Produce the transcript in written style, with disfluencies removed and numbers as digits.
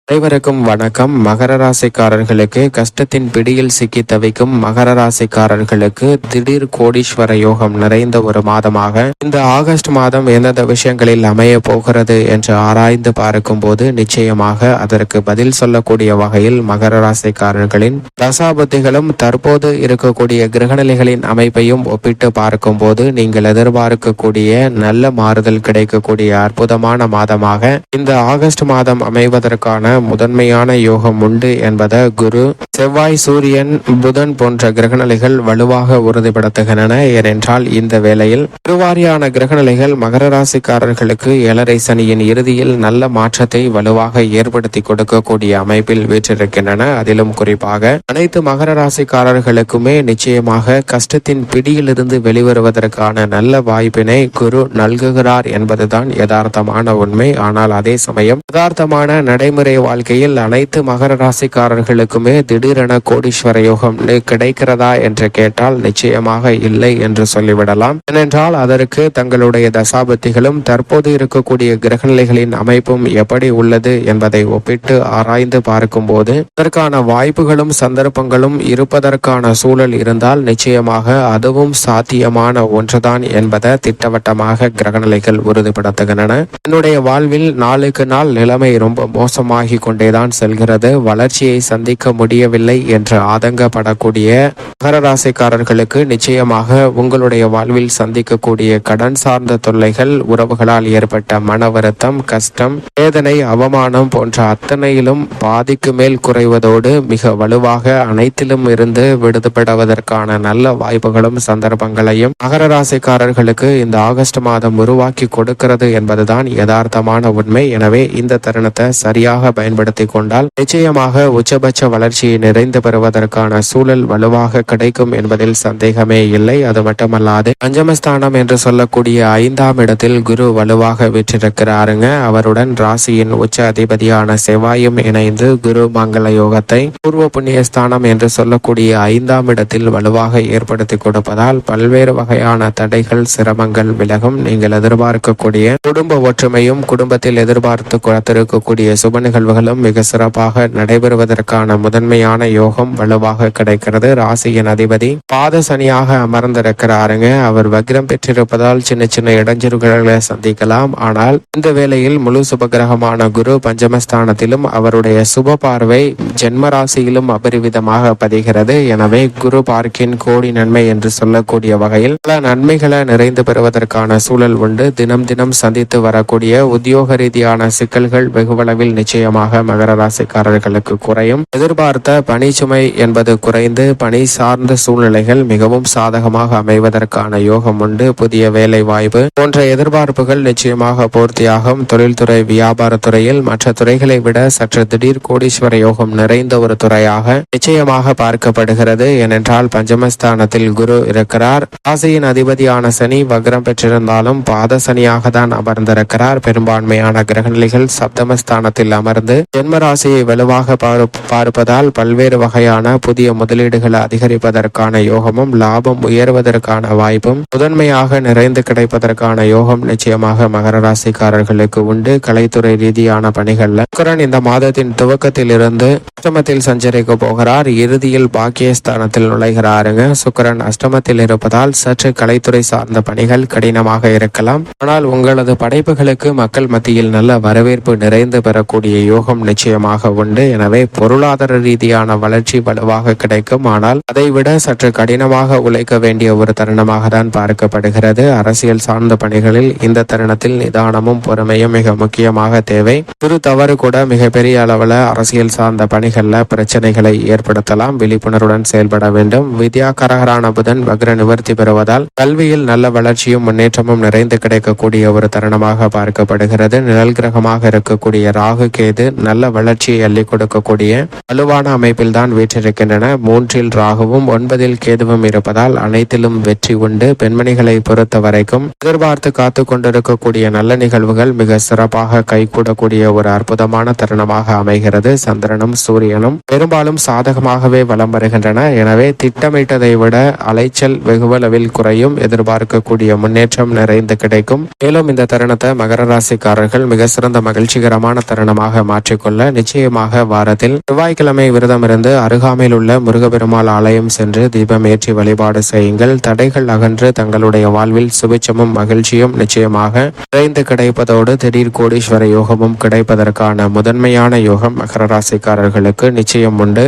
அனைவருக்கும் வணக்கம். மகர ராசிக்காரர்களுக்கு கஷ்டத்தின் பிடியில் சிக்கி தவிக்கும் மகர ராசிக்காரர்களுக்கு திடீர் கோடீஸ்வர யோகம் நிறைந்த ஒரு மாதமாக இந்த ஆகஸ்ட் மாதம் எந்தெந்த விஷயங்களில் அமைய போகிறது என்று ஆராய்ந்து பார்க்கும் போது நிச்சயமாக அதற்கு பதில் சொல்லக்கூடிய வகையில் மகர ராசிக்காரர்களின் தசாபுத்திகளும் தற்போது இருக்கக்கூடிய கிரகநிலைகளின் அமைப்பையும் ஒப்பிட்டு பார்க்கும் போது நீங்கள் எதிர்பார்க்கக்கூடிய நல்ல மாறுதல் கிடைக்கக்கூடிய அற்புதமான மாதமாக இந்த ஆகஸ்ட் மாதம் அமைவதற்கான முதன்மையான யோகம் உண்டு என்பதை குரு, செவ்வாய், சூரியன், புதன் போன்ற கிரகநிலைகள் வலுவாக உறுதிப்படுத்துகின்றன. ஏனென்றால் இந்த வேளையில் திருவாரியான கிரகநிலைகள் மகர ராசிக்காரர்களுக்கு ஏழரை சனியின் இறுதியில் நல்ல மாற்றத்தை வலுவாக ஏற்படுத்தி கொடுக்கக்கூடிய அமைப்பில் வீற்றிருக்கின்றன. அதிலும் குறிப்பாக அனைத்து மகர ராசிக்காரர்களுக்குமே நிச்சயமாக கஷ்டத்தின் பிடியிலிருந்து வெளிவருவதற்கான நல்ல வாய்ப்பினை குரு நல்குகிறார் என்பதுதான் யதார்த்தமான உண்மை. ஆனால் அதே சமயம் யதார்த்தமான நடைமுறை வாழ்க்கையில் அனைத்து மகர ராசிக்காரர்களுக்குமே திடீரென கோடீஸ்வர யோகம் கிடைக்கிறதா என்று கேட்டால் நிச்சயமாக இல்லை என்று சொல்லிவிடலாம். ஏனென்றால் அதற்கு தங்களுடைய தசாபத்திகளும் தற்போது இருக்கக்கூடிய கிரகநிலைகளின் அமைப்பும் எப்படி உள்ளது என்பதை ஒப்பிட்டு ஆராய்ந்து பார்க்கும் போது அதற்கான வாய்ப்புகளும் சந்தர்ப்பங்களும் இருப்பதற்கான சூழல் இருந்தால் நிச்சயமாக அதுவும் சாத்தியமான ஒன்றுதான் என்பதை திட்டவட்டமாக கிரகநிலைகள் உறுதிப்படுத்துகின்றன. என்னுடைய வாழ்வில் நாளுக்கு நாள் நிலைமை ரொம்ப மோசமாகி கொண்டேதான் செல்கிறது, வளர்ச்சியை சந்திக்க முடியவில்லை என்று ஆதங்கப்படக்கூடிய மகர ராசிக்காரர்களுக்கு நிச்சயமாக உங்களுடைய வாழ்வில் சந்திக்கக்கூடிய கடன் சார்ந்த தொல்லைகள், உறவுகளால் ஏற்பட்ட மன வருத்தம், கஷ்டம், வேதனை, அவமானம் போன்ற அத்தனையிலும் பாதிக்கு மேல் குறைவதோடு மிக வலுவாக அனைத்திலும் இருந்து விடுபடுவதற்கான நல்ல வாய்ப்புகளும் சந்தர்ப்பங்களையும் மகர ராசிக்காரர்களுக்கு இந்த ஆகஸ்ட் மாதம் உருவாக்கி கொடுக்கிறது என்பதுதான் யதார்த்தமான உண்மை. எனவே இந்த தருணத்தை சரியாக பயன்படுத்தி கொண்டால் நிச்சயமாக உச்சபட்ச வளர்ச்சியை நிறைந்து பெறுவதற்கான சூழல் வலுவாக கிடைக்கும் என்பதில் சந்தேகமே இல்லை. அது மட்டுமல்லாது பஞ்சமஸ்தானம் என்று சொல்லக்கூடிய 5ஆம் இடத்தில் குரு வலுவாக வீற்றிருக்கிறாருங்க. அவருடன் ராசியின் உச்ச அதிபதியான செவ்வாயும் இணைந்து குரு மங்கள யோகத்தை பூர்வ புண்ணியஸ்தானம் என்று சொல்லக்கூடிய 5ஆம் இடத்தில் வலுவாக ஏற்படுத்தி கொடுப்பதால் பல்வேறு வகையான தடைகள், சிரமங்கள் விலகும். நீங்கள் எதிர்பார்க்கக்கூடிய குடும்ப ஒற்றுமையும் குடும்பத்தில் எதிர்பார்த்து காத்திருக்கக்கூடிய சுப நிகழ்வுகளும் மிக சிறப்பாக நடைபெறுவதற்கான முதன்மையான யோகம் வலுவாக கிடைக்கிறது. ராசியின் அதிபதி பாத சனியாக அமர்ந்திருக்கிறாருங்க. அவர் வக்ரம் பெற்றிருப்பதால் சின்ன சின்ன இடைஞ்சல்களை சந்திக்கலாம். ஆனால் இந்த வேளையில் முழு சுபகிரகமான குரு பஞ்சமஸ்தானத்திலும் அவருடைய சுப பார்வை ஜென்ம ராசியிலும் அபரிவிதமாக பதிகிறது. எனவே குரு பார்க்கின் கோடி நன்மை என்று சொல்லக்கூடிய வகையில் பல நன்மைகளை நிறைந்து பெறுவதற்கான சூழல் உண்டு. தினம் தினம் சந்தித்து வரக்கூடிய உத்தியோக ரீதியான சிக்கல்கள் வெகுவளவில் நிச்சயமாக மகர ராசிக்காரர்களுக்கு குறையும். எதிர்பார்த்த பணி சுமை என்பது குறைந்து பணி சார்ந்த சூழ்நிலைகள் மிகவும் சாதகமாக அமைவதற்கான யோகம் உண்டு. புதிய வேலை வாய்ப்பு போன்ற எதிர்பார்ப்புகள் நிச்சயமாக பூர்த்தியாகும். தொழில்துறை, வியாபாரத்துறையில் மற்ற துறைகளை விட சற்று திடீர் கோடீஸ்வர யோகம் நிறைந்த ஒரு துறையாக நிச்சயமாக பார்க்கப்படுகிறது. ஏனென்றால் பஞ்சமஸ்தானத்தில் குரு இருக்கிறார். ராசியின் அதிபதியான சனி வக்ரம் பெற்றிருந்தாலும் பாத சனியாக தான் அமர்ந்திருக்கிறார். பெரும்பான்மையான கிரகநிலைகள் சப்தமஸ்தானத்தில் அமர்ந்து ஜென்ம ராசியை வலுவாக பார்ப்பதால் பல்வேறு வகையான புதிய முதலீடுகளை அதிகரிப்பதற்கான யோகமும் லாபம் உயர்வதற்கான வாய்ப்பும் முதன்மையாக நிறைந்து கிடைப்பதற்கான யோகம் நிச்சயமாக மகர ராசிக்காரர்களுக்கு உண்டு. கலைத்துறை ரீதியான பணிகள்ல சுக்கிரன் இந்த மாதத்தின் துவக்கத்தில் இருந்து அஷ்டமத்தில் சஞ்சரிக்க போகிறார். இறுதியில் பாக்கியஸ்தானத்தில் நுழைகிறாருங்க. சுக்கிரன் அஷ்டமத்தில் இருப்பதால் சற்று கலைத்துறை சார்ந்த பணிகள் கடினமாக இருக்கலாம். ஆனால் உங்களது படைப்புகளுக்கு மக்கள் மத்தியில் நல்ல வரவேற்பு நிறைந்து பெறக்கூடிய யோகம் நிச்சயமாக உண்டு. எனவே பொருளாதார ரீதியான வளர்ச்சி வலுவாக கிடைக்கும். ஆனால் அதைவிட சற்று கடினமாக உழைக்க வேண்டிய ஒரு தருணமாக தான் பார்க்கப்படுகிறது. அரசியல் சார்ந்த பணிகளில் இந்த தருணத்தில் நிதானமும் பொறுமையும் மிக முக்கியமாக தேவை. சிறு தவறு கூட மிகப்பெரிய அளவில் அரசியல் சார்ந்த பணிகள்ல பிரச்சனைகளை ஏற்படுத்தலாம். விழிப்புணர்வுடன் செயல்பட வேண்டும். வித்யாகரகரான புதன் வக்ர நிவர்த்தி பெறுவதால் கல்வியில் நல்ல வளர்ச்சியும் முன்னேற்றமும் நிறைந்து கிடைக்கக்கூடிய ஒரு தருணமாக பார்க்கப்படுகிறது. நிழல் கிரகமாக இருக்கக்கூடிய ராகு, கேது நல்ல வளர்ச்சியை அள்ளி கொடுக்கக்கூடிய வலுவான அமைப்பில் தான் வீற்றிருக்கின்றன. 3இல் ராகுவும் 9இல் கேதுவும் இருப்பதால் அனைத்திலும் வெற்றி உண்டு. பெண்மணிகளை பொறுத்த வரைக்கும் எதிர்பார்த்து காத்து கொண்டிருக்கக்கூடிய நல்ல நிகழ்வுகள் மிக சிறப்பாக கைகூடக்கூடிய ஒரு அற்புதமான தருணமாக அமைகிறது. சந்திரனும் சூரிய சூரியனும் பெரும்பாலும் சாதகமாகவே வலம் வருகின்றன. எனவே திட்டமிட்டதை விட அலைச்சல் வெகுவளவில் குறையும், எதிர்பார்க்கக்கூடிய முன்னேற்றம் நிறைந்து கிடைக்கும். மேலும் இந்த தருணத்தை மகர ராசிக்காரர்கள் மிக சிறந்த மகிழ்ச்சிகரமான தருணமாக மாற்றிக்கொள்ள நிச்சயமாக வாரத்தில் செவ்வாய்க்கிழமை விரதம் இருந்து அருகாமையில் உள்ள முருகப்பெருமாள் ஆலயம் சென்று தீபம் ஏற்றி வழிபாடு செய்யுங்கள். தடைகள் அகன்று தங்களுடைய வாழ்வில் சுபிட்சமும் மகிழ்ச்சியும் நிச்சயமாக நிறைந்து கிடைப்பதோடு திடீர் கோடீஸ்வர யோகமும் கிடைப்பதற்கான முதன்மையான யோகம் மகர ராசிக்காரர்களுக்கு நிச்சயம் உண்டு.